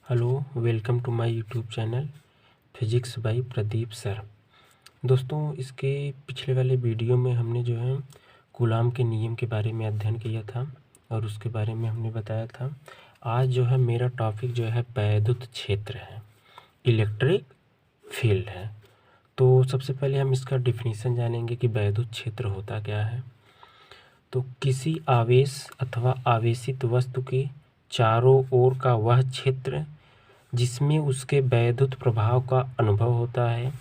Hello, welcome to my YouTube channel physics by Pradeep sir. दोस्तों, इसके पिछले वाले वीडियो में हमने जो है कूलाम के नियम के बारे में अध्ययन किया था और उसके बारे में हमने बताया था। आज जो है मेरा टॉपिक जो है वैद्युत क्षेत्र है, इलेक्ट्रिक फील्ड है। तो सबसे पहले हम इसका डिफिनीसन जानेंगे कि वैद्युत क्षेत्र होता क्या है। तो किसी आवेश अथवा आवेशित वस्तु के चारों ओर का वह क्षेत्र जिसमें उसके वैद्युत प्रभाव का अनुभव होता है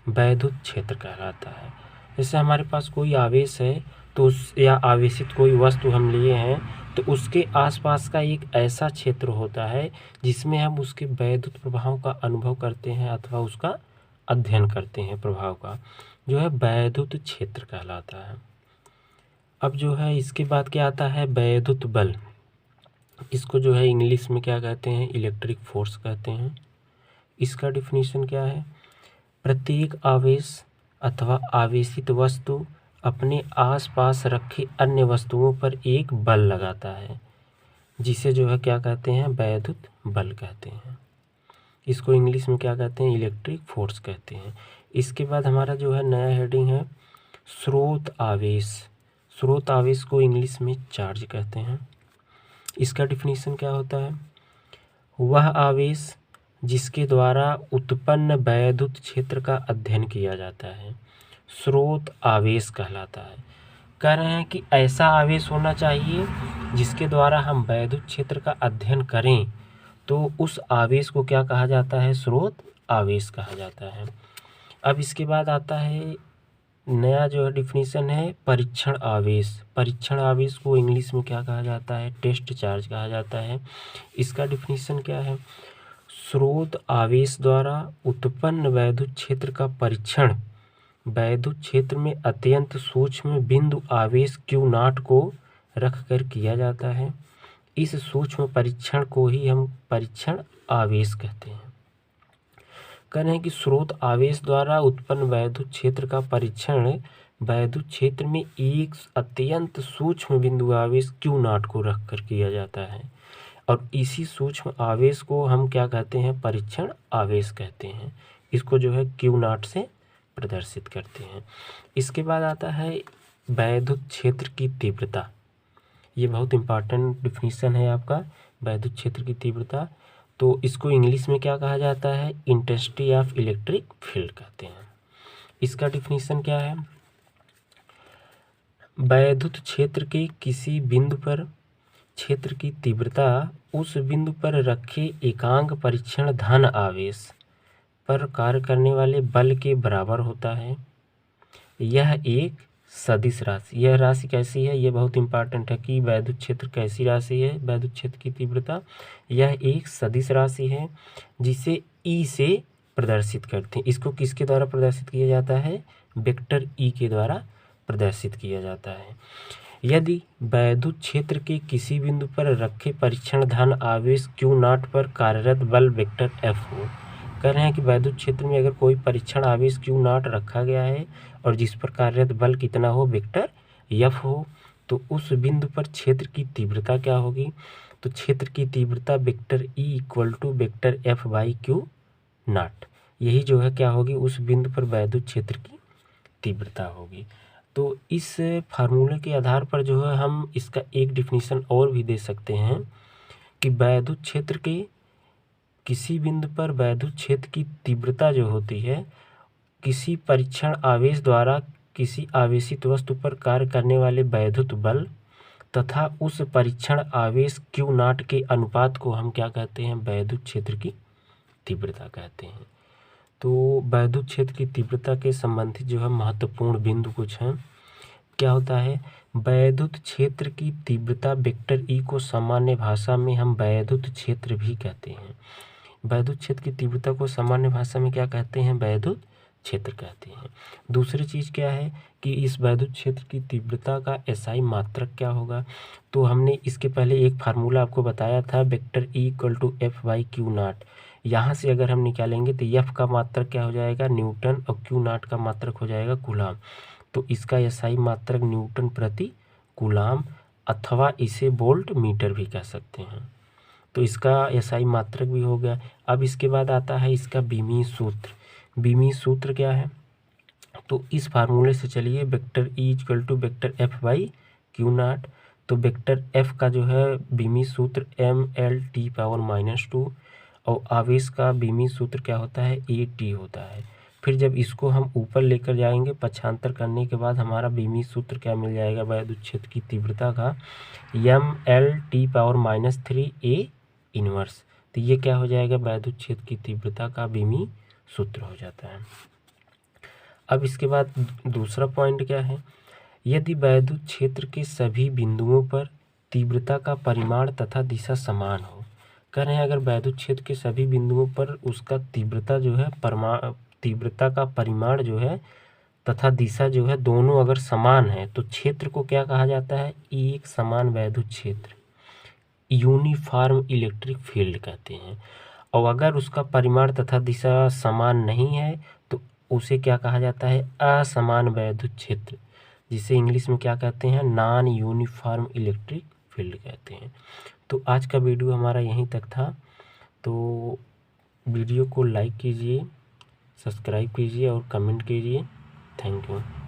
वैद्युत क्षेत्र कहलाता है। जैसे हमारे पास कोई आवेश है तो उस या आवेशित कोई वस्तु हम लिए हैं तो उसके आसपास का एक ऐसा क्षेत्र होता है जिसमें हम उसके वैद्युत प्रभाव का अनुभव करते हैं अथवा उसका अध्ययन करते हैं। प्रभाव का जो है वैद्युत क्षेत्र कहलाता है। अब जो है इसके बाद क्या आता है वैद्युत बल। इसको जो है इंग्लिश में क्या कहते हैं, इलेक्ट्रिक फोर्स कहते हैं। इसका डिफिनीशन क्या है, प्रत्येक आवेश अथवा आवेशित वस्तु अपने आसपास रखे अन्य वस्तुओं पर एक बल लगाता है जिसे जो है क्या कहते हैं, वैद्युत बल कहते हैं। इसको इंग्लिश में क्या कहते हैं, इलेक्ट्रिक फोर्स कहते हैं। इसके बाद हमारा जो है नया हेडिंग है स्रोत आवेश। स्रोत आवेश को इंग्लिश में चार्ज कहते हैं। इसका डिफिनीशन क्या होता है, वह आवेश जिसके द्वारा उत्पन्न वैद्युत क्षेत्र का अध्ययन किया जाता है स्रोत आवेश कहलाता है। कह रहे हैं कि ऐसा आवेश होना चाहिए जिसके द्वारा हम वैद्युत क्षेत्र का अध्ययन करें तो उस आवेश को क्या कहा जाता है, स्रोत आवेश कहा जाता है। अब इसके बाद आता है नया जो है डिफिनीशन है परीक्षण आवेश। परीक्षण आवेश को इंग्लिश में क्या कहा जाता है, टेस्ट चार्ज कहा जाता है। इसका डिफिनीशन क्या है, स्रोत आवेश द्वारा उत्पन्न वैद्युत क्षेत्र का परीक्षण वैद्युत क्षेत्र में अत्यंत सूक्ष्म बिंदु आवेश Q0 को रखकर किया जाता है। इस सूक्ष्म परीक्षण को ही हम परीक्षण आवेश कहते हैं। कह रहे हैं कि स्रोत आवेश द्वारा उत्पन्न वैद्युत क्षेत्र का परीक्षण वैद्युत क्षेत्र में एक अत्यंत सूक्ष्म बिंदु आवेश Q0 को रखकर किया जाता है और इसी सूक्ष्म आवेश को हम क्या कहते हैं, परीक्षण आवेश कहते हैं। इसको जो है Q0 से प्रदर्शित करते हैं। इसके बाद आता है वैद्युत क्षेत्र की तीव्रता। ये बहुत इम्पॉर्टेंट डिफिनीशन है आपका, वैद्युत क्षेत्र की तीव्रता। तो इसको इंग्लिश में क्या कहा जाता है, इंटेंसिटी ऑफ इलेक्ट्रिक फील्ड कहते हैं। इसका डिफिनीशन क्या है, वैद्युत क्षेत्र के किसी बिंदु पर क्षेत्र की तीव्रता उस बिंदु पर रखे एकांक परीक्षण धन आवेश पर कार्य करने वाले बल के बराबर होता है। यह एक सदिश राशि, यह राशि कैसी है, यह बहुत इंपॉर्टेंट है कि वैद्युत क्षेत्र कैसी राशि है, वैद्युत क्षेत्र की तीव्रता यह एक सदिश राशि है जिसे ई से प्रदर्शित करते हैं। इसको किसके द्वारा प्रदर्शित किया जाता है, वेक्टर ई के द्वारा प्रदर्शित किया जाता है। यदि वैद्युत क्षेत्र के किसी बिंदु पर रखे परीक्षण धन आवेश Q0 पर कार्यरत बल वेक्टर F हो। कह रहे हैं कि वैद्युत क्षेत्र में अगर कोई परीक्षण आवेश Q0 रखा गया है और जिस पर कार्यरत बल कितना हो, वेक्टर F हो, तो उस बिंदु पर क्षेत्र की तीव्रता क्या होगी, तो क्षेत्र की तीव्रता vector E equal to vector F by Q0, यही जो है क्या होगी, उस बिंदु पर वैद्युत क्षेत्र की तीव्रता होगी। तो इस फार्मूले के आधार पर जो है हम इसका एक डिफिनीशन और भी दे सकते हैं कि वैद्युत क्षेत्र के किसी बिंदु पर वैद्युत क्षेत्र की तीव्रता जो होती है किसी परीक्षण आवेश द्वारा किसी आवेशित वस्तु पर कार्य करने वाले वैद्युत बल तथा उस परीक्षण आवेश Q0 के अनुपात को हम क्या कहते हैं, वैद्युत क्षेत्र की तीव्रता कहते हैं। तो वैद्युत क्षेत्र की तीव्रता के संबंधित जो है महत्वपूर्ण बिंदु कुछ हैं। क्या होता है, वैद्युत क्षेत्र की तीव्रता वेक्टर ई को सामान्य भाषा में हम वैद्युत क्षेत्र भी कहते हैं। वैद्युत क्षेत्र की तीव्रता को सामान्य भाषा में क्या कहते हैं, वैद्युत क्षेत्र कहते हैं। दूसरी चीज़ क्या है कि इस वैद्युत क्षेत्र की तीव्रता का एसआई मात्रक क्या होगा, तो हमने इसके पहले एक फार्मूला आपको बताया था vector E equal to F by Q0। यहाँ से अगर हम निकालेंगे तो F का मात्रक क्या हो जाएगा, न्यूटन, और Q0 का मात्रक हो जाएगा कूलाम। तो इसका एसआई मात्रक न्यूटन प्रति कूलाम अथवा इसे वोल्ट मीटर भी कह सकते हैं। तो इसका एसआई मात्रक भी हो गया। अब इसके बाद आता है इसका बीमी सूत्र। बीमी सूत्र क्या है? तो इस फार्मूले से चलिए, vector E equal to vector F by Q naught. तो वेक्टर एफ का जो है बीमी सूत्र mL/-2 और आवेश का बीमी सूत्र क्या होता है? AT होता है। फिर जब इसको हम ऊपर लेकर जाएंगे पक्षांतर करने के बाद हमारा बीमी सूत्र क्या मिल जाएगा? वैद्युत क्षेत्र की तीव्रता का mL/-3 A इनवर्स। तो ये क्या हो जाएगा? वैद्युत क्षेत्र की तीव्रता का बीमी सूत्र हो जाता है। अब इसके बाद दूसरा पॉइंट क्या है? यदि वैद्युत क्षेत्र के सभी बिंदुओं पर तीव्रता का परिमाण तथा दिशा समान हो। कह रहे हैं अगर वैद्युत क्षेत्र के सभी बिंदुओं पर उसका तीव्रता जो है तीव्रता का परिमाण जो है तथा दिशा जो है दोनों अगर समान है तो क्षेत्र को क्या कहा जाता है? एक समान वैद्युत क्षेत्र, यूनिफॉर्म इलेक्ट्रिक फील्ड कहते हैं। और अगर उसका परिमाण तथा दिशा समान नहीं है तो उसे क्या कहा जाता है? असमान वैद्युत क्षेत्र, जिसे इंग्लिश में क्या कहते हैं? नॉन यूनिफॉर्म इलेक्ट्रिक फील्ड कहते हैं। तो आज का वीडियो हमारा यहीं तक था। तो वीडियो को लाइक कीजिए, सब्सक्राइब कीजिए और कमेंट कीजिए। Thank you.